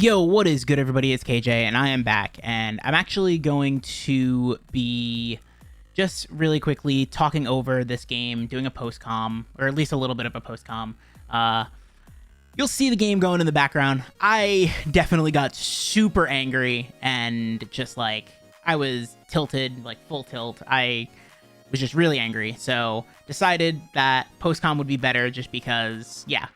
Yo, what is good, everybody? It's KJ, and I am back, and I'm actually going to be just really quickly talking over this game, doing a post-com, or at least a little bit of a post-com. You'll see the game going in the background. I definitely got super angry, and just, like, I was tilted, like, full tilt. I was just really angry, so decided that post-com would be better just because, yeah,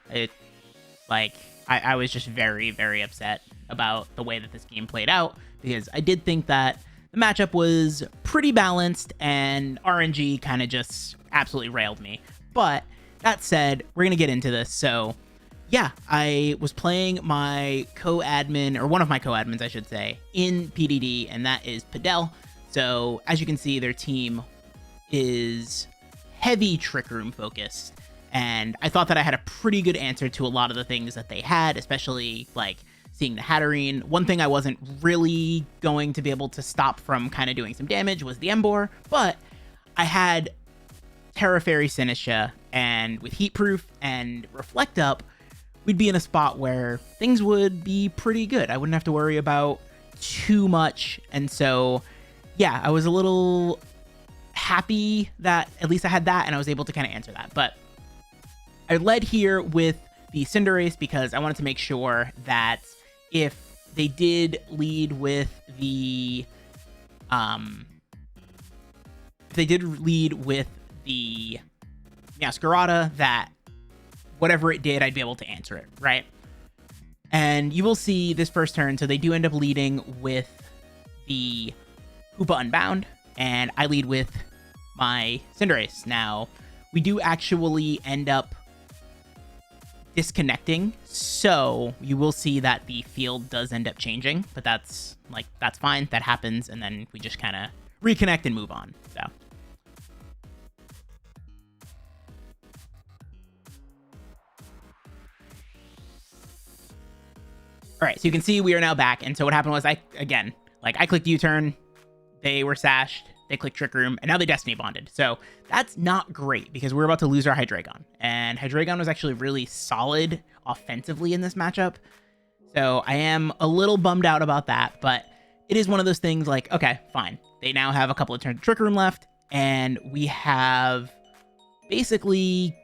I was just very, very upset about the way that this game played out, because I did think that the matchup was pretty balanced and RNG kind of just absolutely railed me. But that said, we're going to get into this. So yeah, I was playing my co-admin, or one of my co-admins, I should say, in PDD, and that is Padel. So as you can see, their team is heavy Trick Room focused. And I thought that I had a pretty good answer to a lot of the things that they had, especially like seeing the Hatterene. One thing I wasn't really going to be able to stop from kind of doing some damage was the Mewmore, but I had Terra Fairy Sinistcha, and with Heat Proof and Reflect Up, we'd be in a spot where things would be pretty good. I wouldn't have to worry about too much. And so, yeah, I was a little happy that at least I had that and I was able to kind of answer that. But I led here with the Cinderace because I wanted to make sure that if they did lead with the Meowscarada, that whatever it did, I'd be able to answer it, right? And you will see this first turn, so they do end up leading with the Hoopa Unbound, and I lead with my Cinderace. Now, we do actually end up disconnecting, so you will see that the field does end up changing, but that's fine. That happens, and then we just kind of reconnect and move on. So all right, so you can see we are now back. And so what happened was I clicked U-turn, they were sashed, they clicked Trick Room, and now they Destiny Bonded. So that's not great because we're about to lose our Hydreigon. And Hydreigon was actually really solid offensively in this matchup. So I am a little bummed out about that, but it is one of those things like, okay, fine. They now have a couple of turns of Trick Room left, and we have basically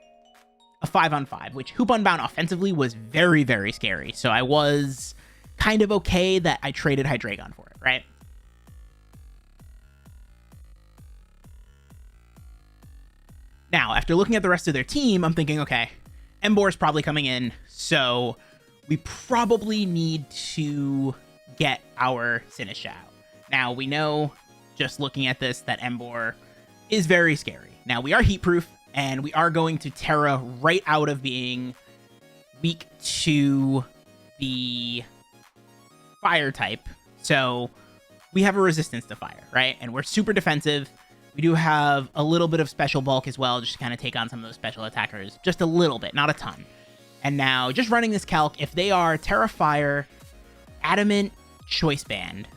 a 5-on-5, which Hoopa Unbound offensively was very, very scary. So I was kind of okay that I traded Hydreigon for it, right? Now, after looking at the rest of their team, I'm thinking, okay, Emboar's probably coming in, so we probably need to get our Sinistcha out. Now, we know, just looking at this, that Mewmore is very scary. Now, we are Heat Proof, and we are going to Terra right out of being weak to the Fire type, so we have a resistance to Fire, right? And we're super defensive. We do have a little bit of special bulk as well, just to kind of take on some of those special attackers. Just a little bit, not a ton. And now, just running this calc, if they are Terra Fire, Adamant, Choice Band,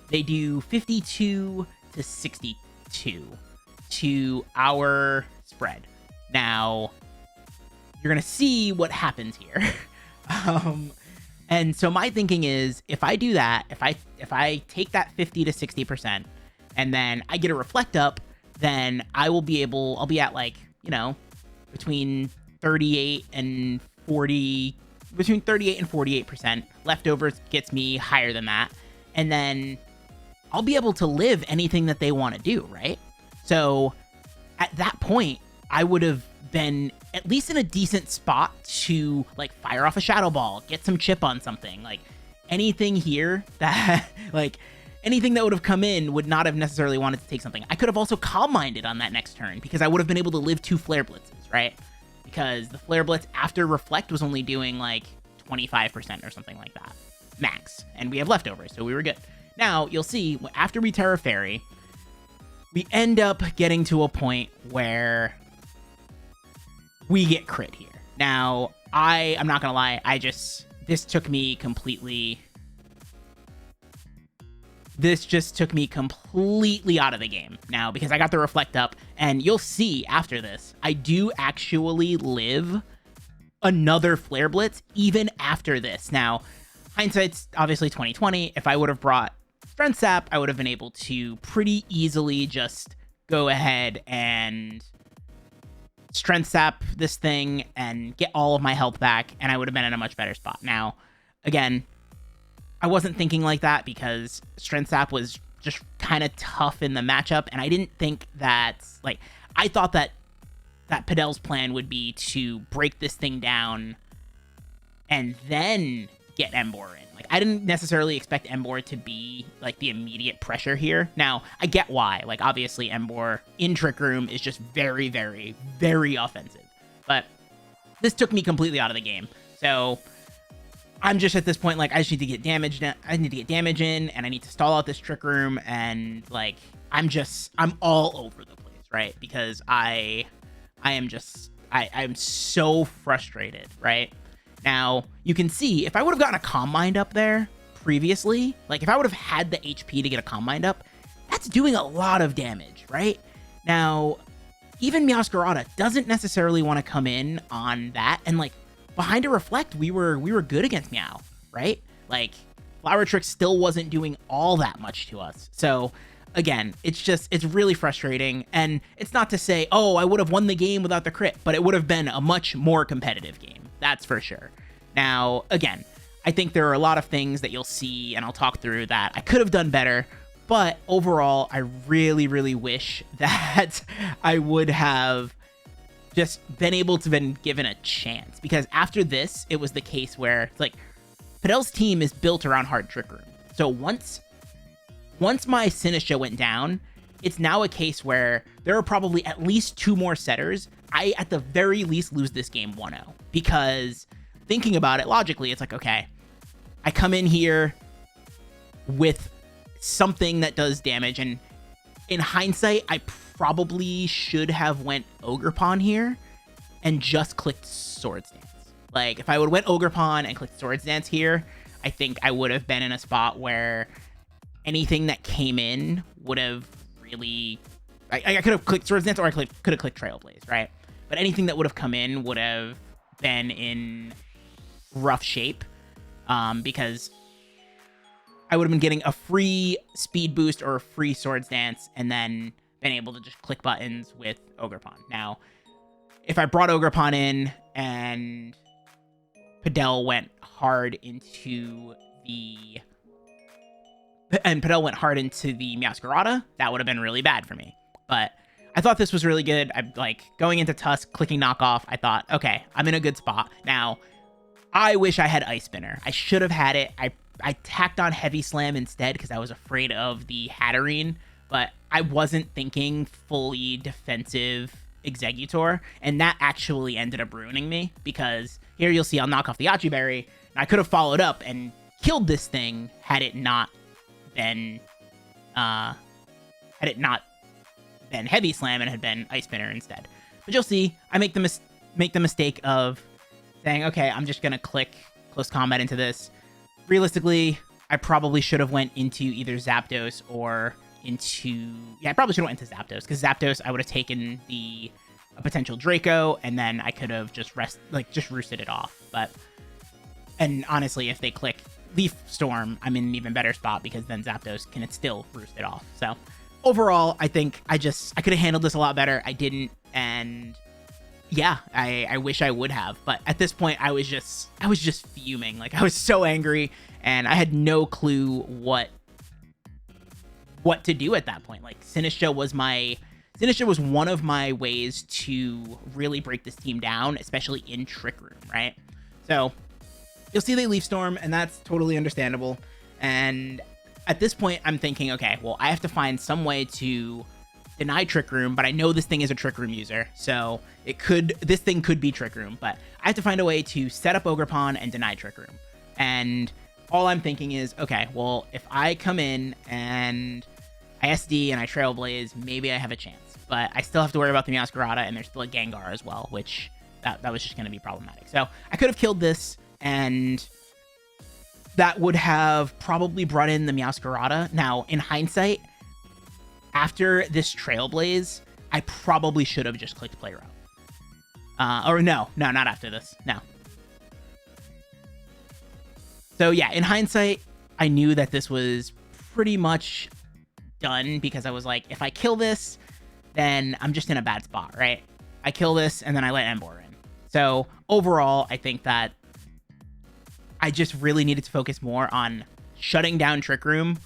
they do 52 to 62 to our spread. Now, you're going to see what happens here. And so my thinking is, if I do that, if I take that 50 to 60%, and then I get a Reflect Up, then I'll be at, like, you know, between 38 and 48%. Leftovers gets me higher than that. And then I'll be able to live anything that they want to do, right? So at that point, I would have been at least in a decent spot to, like, fire off a Shadow Ball, get some chip on something. Like, anything here that, like, anything that would have come in would not have necessarily wanted to take something. I could have also Calm Minded on that next turn because I would have been able to live 2 Flare Blitzes, right? Because the Flare Blitz after Reflect was only doing like 25% or something like that, max. And we have leftovers, so we were good. Now, you'll see, after we Terra Fairy, we end up getting to a point where we get crit here. Now, I'm not gonna lie, this took me completely... This just took me completely out of the game now because I got the Reflect Up, and you'll see after this, I do actually live another Flare Blitz even after this. Now, hindsight's obviously 2020. If I would have brought Strength Sap, I would have been able to pretty easily just go ahead and Strength Sap this thing and get all of my health back, and I would have been in a much better spot. Now, again, I wasn't thinking like that because Strength Sap was just kind of tough in the matchup, and I didn't think that, like, I thought that Padel's plan would be to break this thing down and then get Mewmore in. Like, I didn't necessarily expect Mewmore to be, like, the immediate pressure here. Now, I get why. Like, obviously, Mewmore in Trick Room is just very, very, very offensive. But this took me completely out of the game. So I'm just at this point, like, I just need to get damage. I need to get damage in, and I need to stall out this Trick Room, and, like, I'm all over the place, right? Because I'm so frustrated, right? Now, you can see, if I would have gotten a Calm Mind up there previously, like, if I would have had the HP to get a Calm Mind up, that's doing a lot of damage, right? Now, even Meowscarada doesn't necessarily want to come in on that, and, like, behind a Reflect, we were good against Meow, right? Like, Flower Trick still wasn't doing all that much to us. So, again, it's really frustrating, and it's not to say, oh, I would have won the game without the crit, but it would have been a much more competitive game. That's for sure. Now, again, I think there are a lot of things that you'll see, and I'll talk through that I could have done better, but overall, I really, really wish that I would have just been able to been given a chance, because after this, it was the case where it's like Padel's team is built around hard Trick Room. So once my Sinistcha went down, it's now a case where there are probably at least 2 more setters. I, at the very least, lose this game 1-0, because thinking about it logically, it's like, okay, I come in here with something that does damage, and in hindsight, I probably should have went Ogerpon here and just clicked Swords Dance. Like, if I would have went Ogerpon and clicked Swords Dance here, I think I would have been in a spot where anything that came in would have really... I could have clicked Swords Dance, or I could have clicked Trailblaze, right? But anything that would have come in would have been in rough shape, because I would have been getting a free speed boost or a free Swords Dance, and then been able to just click buttons with Ogerpon. Now, if I brought Ogerpon in and Padel went hard into the Meowscarada, that would have been really bad for me. But I thought this was really good. I like going into Tusk, clicking knockoff. I thought, okay, I'm in a good spot. Now, I wish I had Ice Spinner. I should have had it. I tacked on Heavy Slam instead because I was afraid of the Hatterene, but I wasn't thinking fully defensive Exeggutor, and that actually ended up ruining me, because here you'll see I'll knock off the Achi Berry. I could have followed up and killed this thing had it not been Heavy Slam and had been Ice Spinner instead. But you'll see, I make the mistake of saying, okay, I'm just gonna click Close Combat into this. Realistically, I probably should have went into either Zapdos or into... Yeah, I probably should have went into Zapdos, because Zapdos, I would have taken a potential Draco, and then I could have just roosted it off. But, and honestly, if they click Leaf Storm, I'm in an even better spot, because then Zapdos can still roost it off. So overall, I think I could have handled this a lot better. I didn't, and yeah, I wish I would have. But at this point, I was just fuming. Like, I was so angry, and I had no clue what to do at that point. Like, Sinistcha was one of my ways to really break this team down, especially in Trick Room, right? So you'll see they Leaf Storm, and that's totally understandable. And at this point, I'm thinking, okay, well, I have to find some way to deny Trick Room, but I know this thing is a Trick Room user, so this thing could be Trick Room, but I have to find a way to set up Ogerpon and deny Trick Room. And all I'm thinking is, okay, well, if I come in and I SD and I Trailblaze, maybe I have a chance. But I still have to worry about the Meowscarada, and there's still a Gengar as well, which that was just going to be problematic. So I could have killed this, and that would have probably brought in the Meowscarada. Now, in hindsight, after this Trailblaze, I probably should have just clicked Play Route. Or no, not after this. No. So yeah, in hindsight, I knew that this was pretty much done because I was like, if I kill this, then I'm just in a bad spot, right? I kill this and then I let Embor in. So overall, I think that I just really needed to focus more on shutting down Trick Room,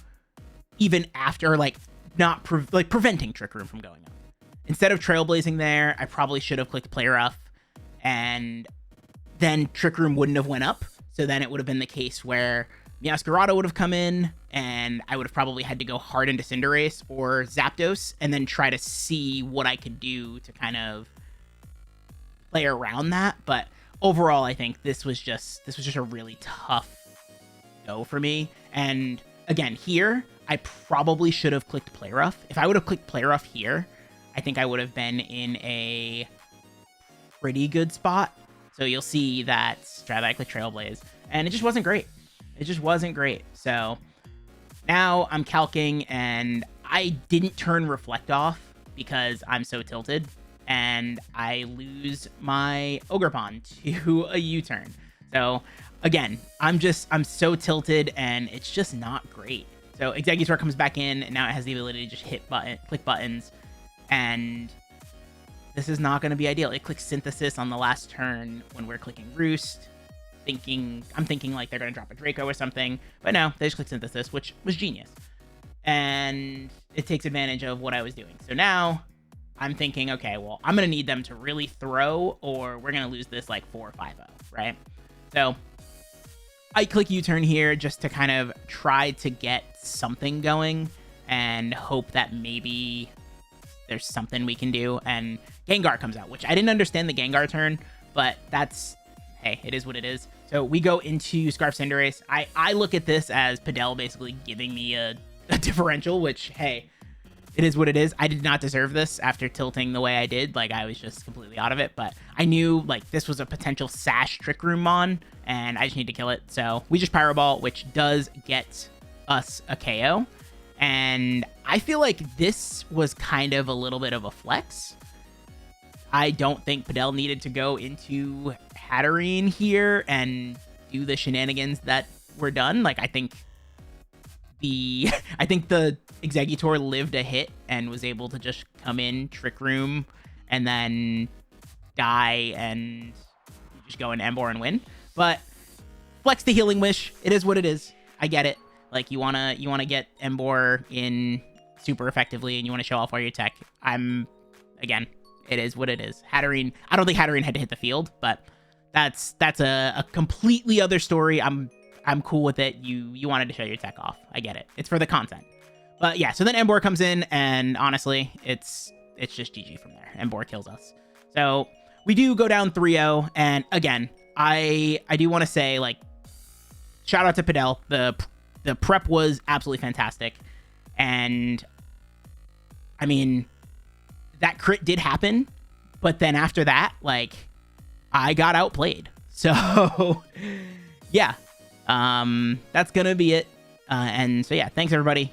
even after like not preventing Trick Room from going up. Instead of Trailblazing there, I probably should have clicked Play Rough, and then Trick Room wouldn't have went up. So then it would have been the case where Meowscarada would have come in, and I would have probably had to go hard into Cinderace or Zapdos, and then try to see what I could do to kind of play around that. But overall, I think this was just a really tough go for me. And again, here I probably should have clicked Play Rough. If I would have clicked Play Rough here, I think I would have been in a pretty good spot. So you'll see that I clicked Trailblaze, and it just wasn't great. It just wasn't great. So now I'm calcing, and I didn't turn Reflect off because I'm so tilted, and I lose my Ogerpon to a U-turn. So again, I'm so tilted, and it's just not great. So Exeggutor comes back in, and now it has the ability to just click buttons, and this is not going to be ideal. It clicks Synthesis on the last turn when we're clicking Roost. I'm thinking like they're going to drop a Draco or something, but no, they just click Synthesis, which was genius. And it takes advantage of what I was doing. So now I'm thinking, okay, well, I'm going to need them to really throw, or we're going to lose this like 4-5-0, right? So I click U-turn here just to kind of try to get something going and hope that maybe there's something we can do. And Gengar comes out, which I didn't understand the Gengar turn, but hey, it is what it is. So we go into Scarf Cinderace. I look at this as Padel basically giving me a differential, which, hey, it is what it is. I did not deserve this after tilting the way I did. Like, I was just completely out of it, but I knew like this was a potential Sash Trick Room Mon, and I just need to kill it. So we just Pyro Ball, which does get us a KO. And I feel like this was kind of a little bit of a flex. I don't think Padel needed to go into Hatterene here and do the shenanigans that were done. Like, I think the Exeggutor lived a hit and was able to just come in, Trick Room, and then die and just go in Embor and win. But flex the Healing Wish. It is what it is. I get it. Like, you wanna get Embor in super effectively, and you want to show off all your tech. Again, it is what it is. Hatterene, I don't think Hatterene had to hit the field, but that's a completely other story. I'm cool with it. You wanted to show your tech off. I get it. It's for the content. But yeah, so then Embor comes in, and honestly, it's just GG from there. Embor kills us. So we do go down 3-0, and again, I do want to say, like, shout out to Padel. The prep was absolutely fantastic. And I mean, that crit did happen, but then after that, like, I got outplayed. So yeah, that's gonna be it. And so yeah, thanks everybody